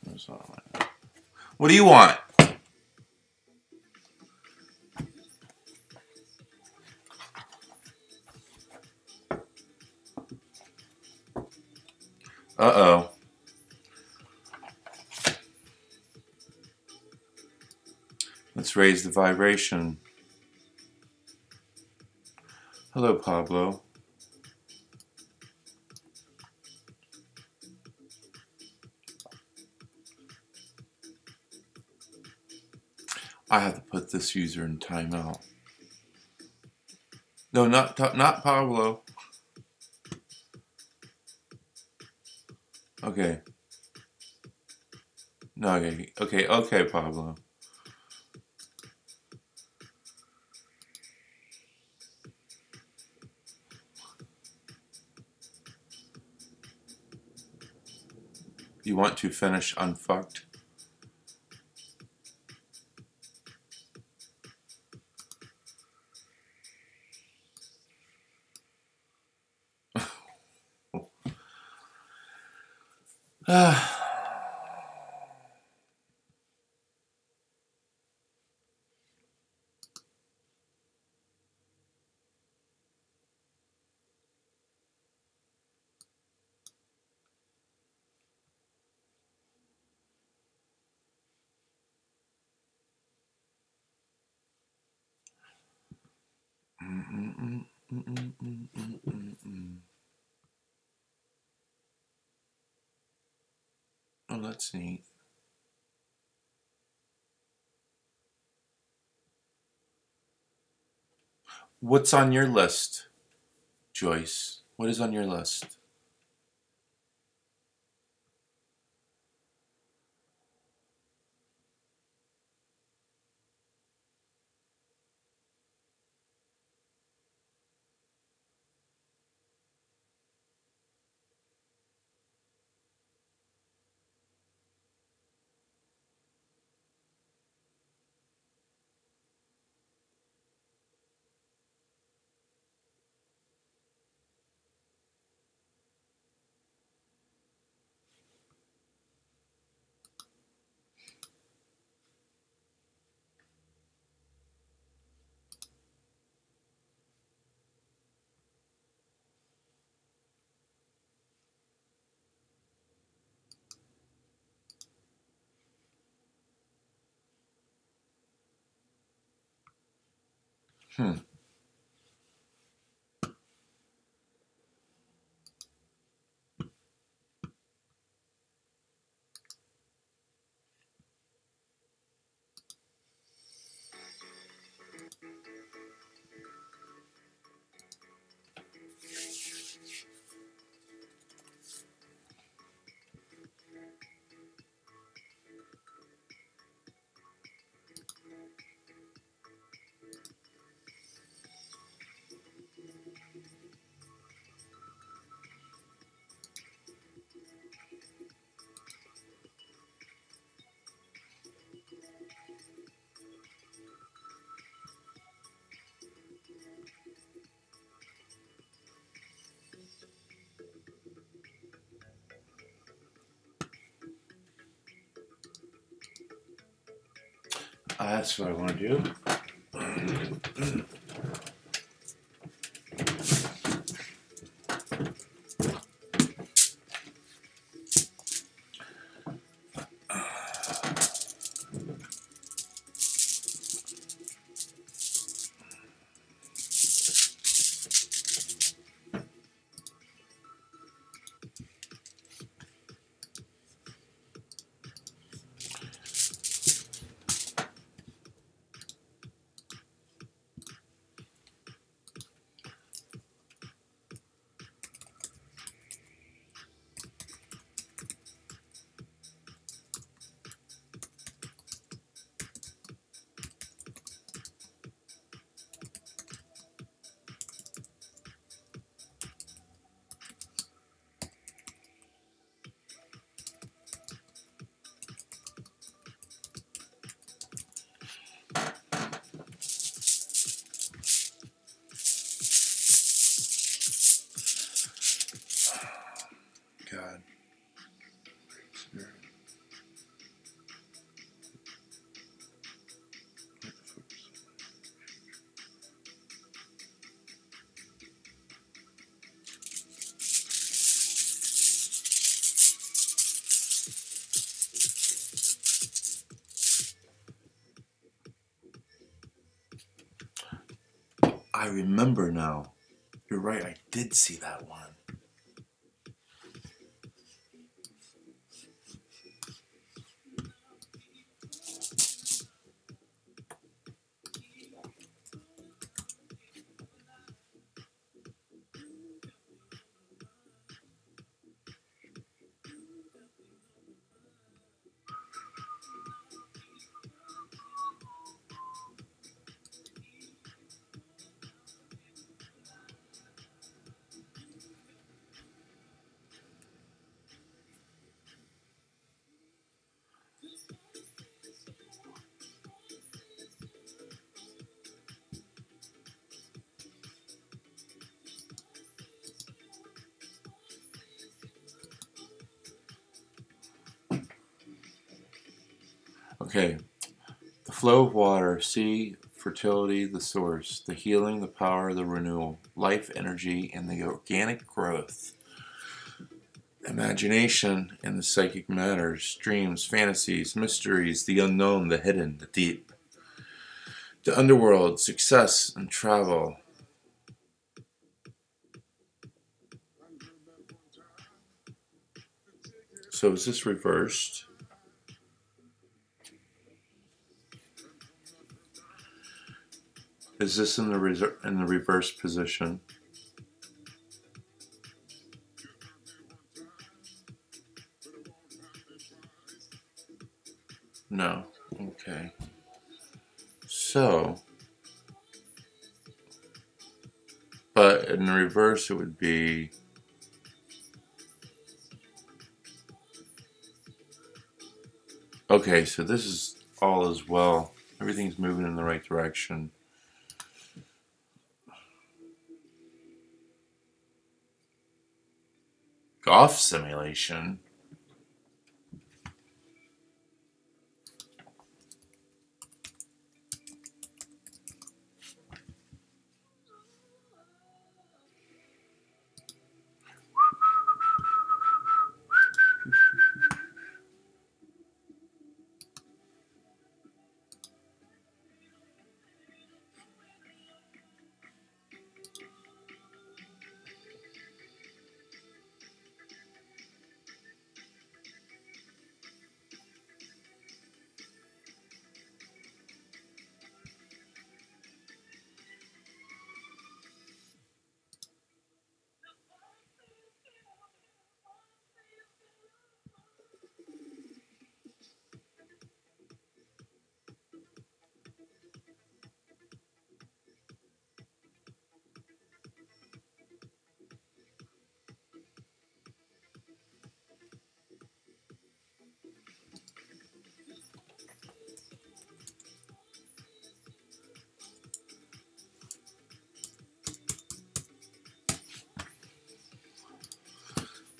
What do you want? Uh-oh. Let's raise the vibration. Hello, Pablo. I have to put this user in timeout. No, not Pablo. Okay. No, okay, Pablo. You want to finish unfucked? Oh, that's neat. What's on your list, Joyce? What is on your list? Hmm. That's what I want to do. God. I remember now. You're right, I did see that one. Okay. The flow of water, sea, fertility, the source, the healing, the power, the renewal, life, energy, and the organic growth. Imagination and the psychic matters, dreams, fantasies, mysteries, the unknown, the hidden, the deep. The underworld, success, and travel. So is this reversed? Is this in the reverse position? No. Okay. So, but in the reverse it would be okay, so this is all as well. Everything's moving in the right direction. Golf simulation.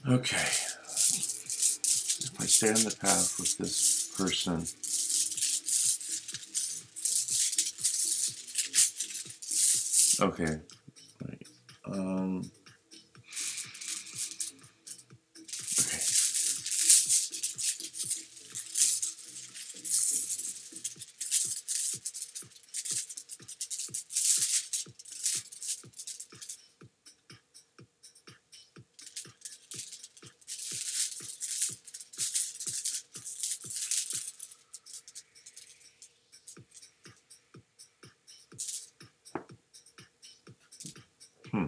Okay. If I stay on the path with this person, Okay. Right. Okay. Hmm.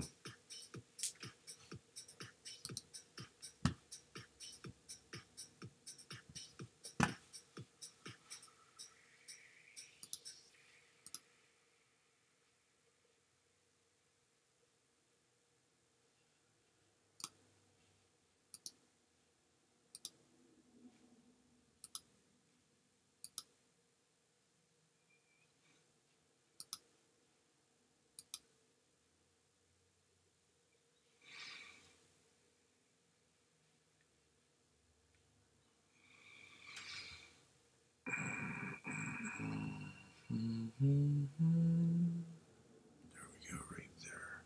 There we go, right there.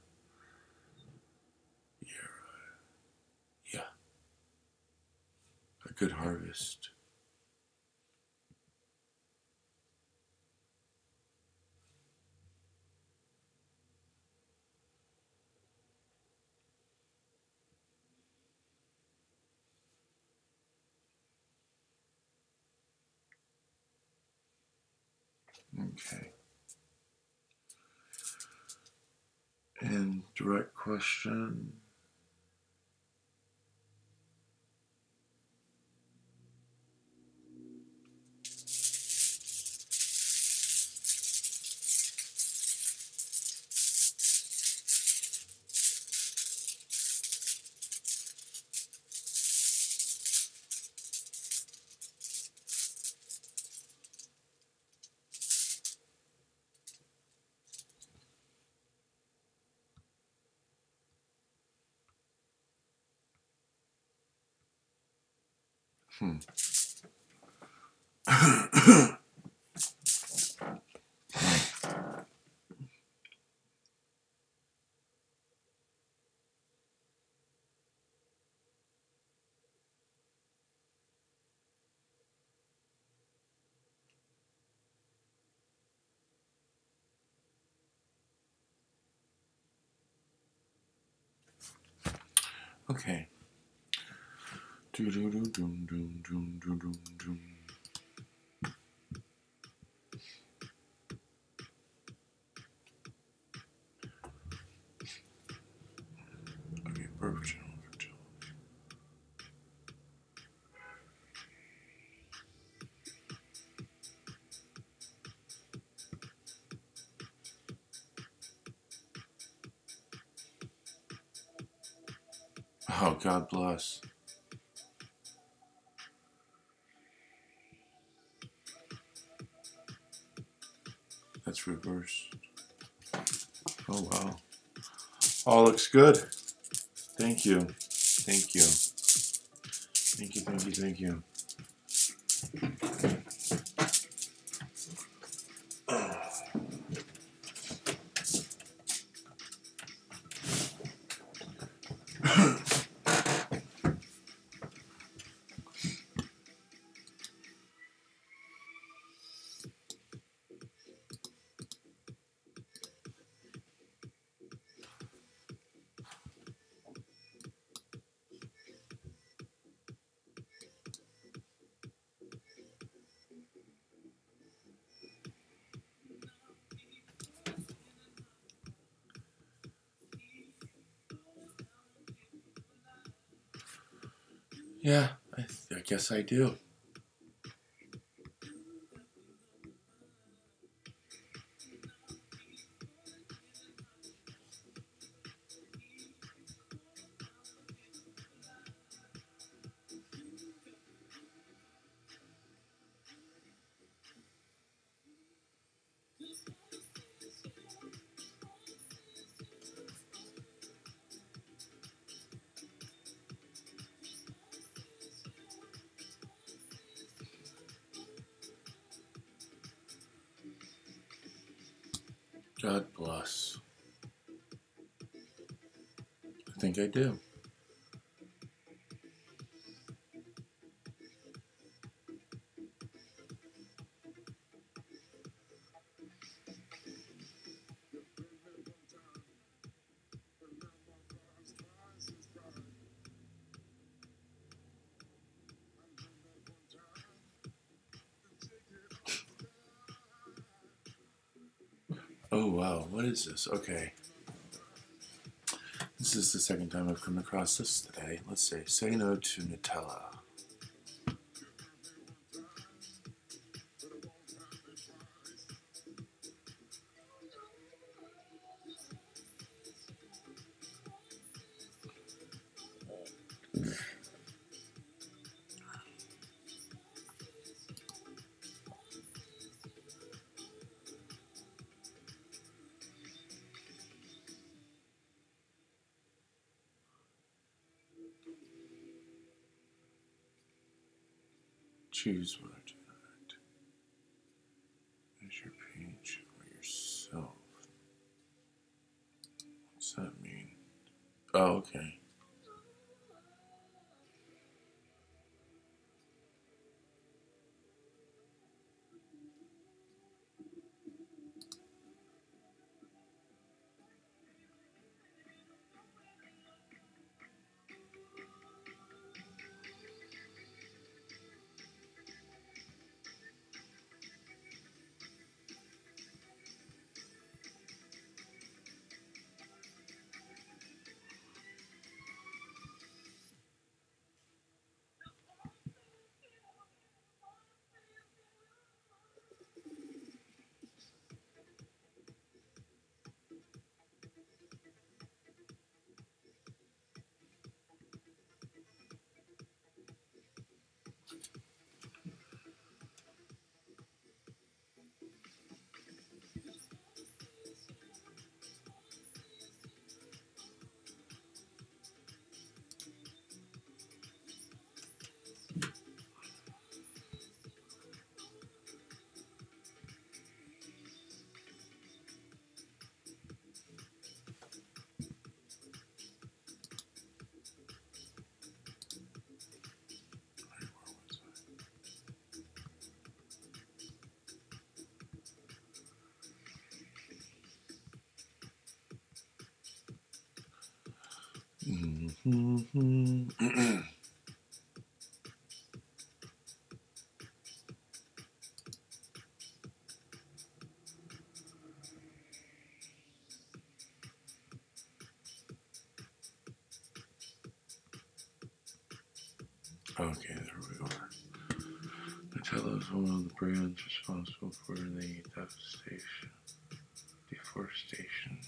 Yeah. A good harvest. Okay. And direct question. Hmm. Okay. Okay, perfect. Oh, God bless. That's reversed. Oh, wow. All looks good. Thank you. Thank you. Thank you, thank you, thank you. Yeah, I guess I do. God bless. I think I do. Oh wow, what is this? Okay. This is the second time I've come across this today. Let's see. Say no to Nutella. Choose what to act. As your page or yourself. What's that mean? Oh, okay. Mm-hmm. Okay, there we are. Nutella is one of the brands responsible for the deforestation.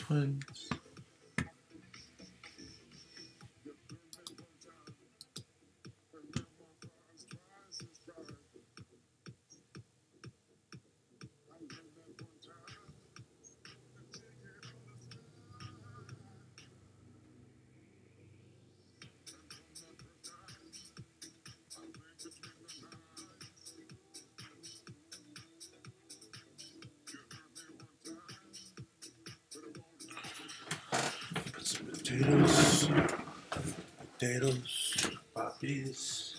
twins. Put some potatoes, poppies.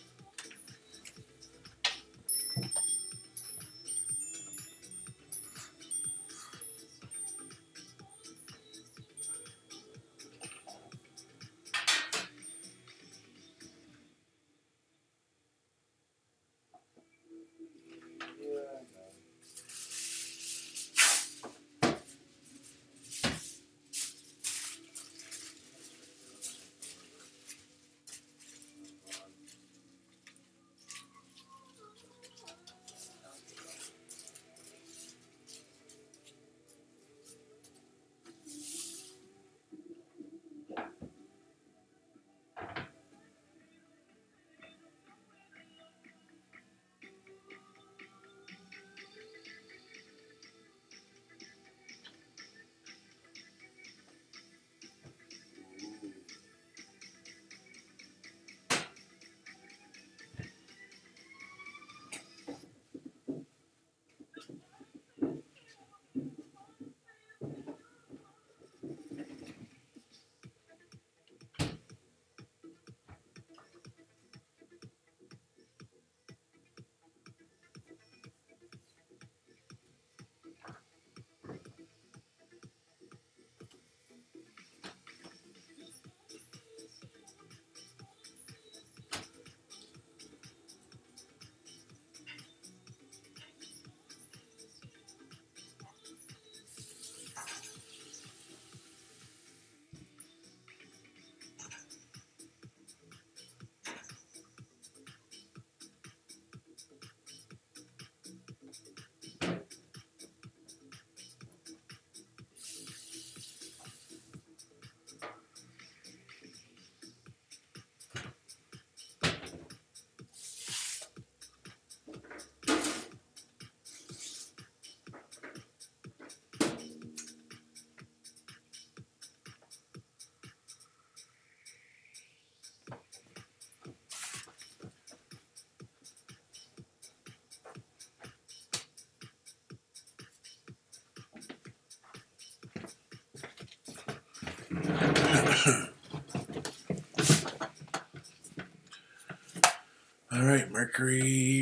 All right, Mercury.